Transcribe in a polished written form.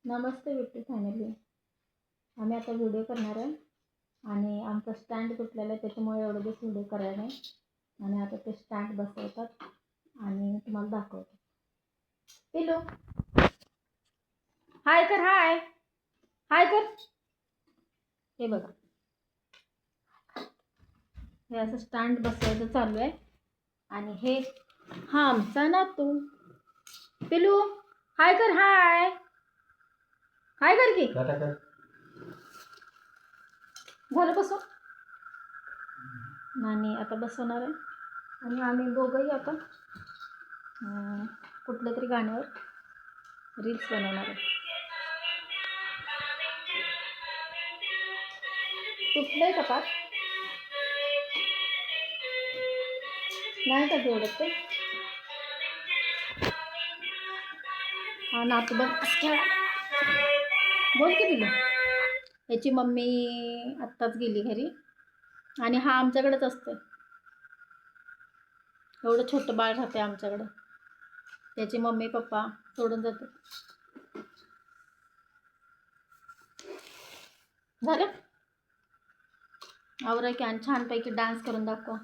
नमस्ते Bittu family. आम्ही आता video करणार आहे आणि आमचा स्टँड तुटलेला आहे, त्याच्यामुळे एवढं दिवस व्हिडिओ करायला नाही. आणि आता ते स्टँड बसवतात आणि तुम्हाला दाखवतो. पिलो हाय कर, हाय हाय कर. हे बघा, हे असं स्टँड बसवायचं चालू आहे. आणि हे हा आमचा ना तू पिलू हाय कर, हाय हाय कर की. झालं बसव. आणि आता बसवणार आहे आणि आम्ही दोघंही आता कुठल्या तरी गाण्यावर रील्स बनवणार आहे. तुटलंय का पाठ? नाही का जोडत ते? हा नातू बघ खेळा. बोल की पिलू. याची मम्मी आत्ताच गेली घरी आणि हा आमच्याकडेच असतो. एवढं छोटं बाळ राहते आमच्याकडं. त्याची मम्मी पप्पा सोडून जाते. झालं आवरा की आणि छानपैकी डान्स करून दाखवा.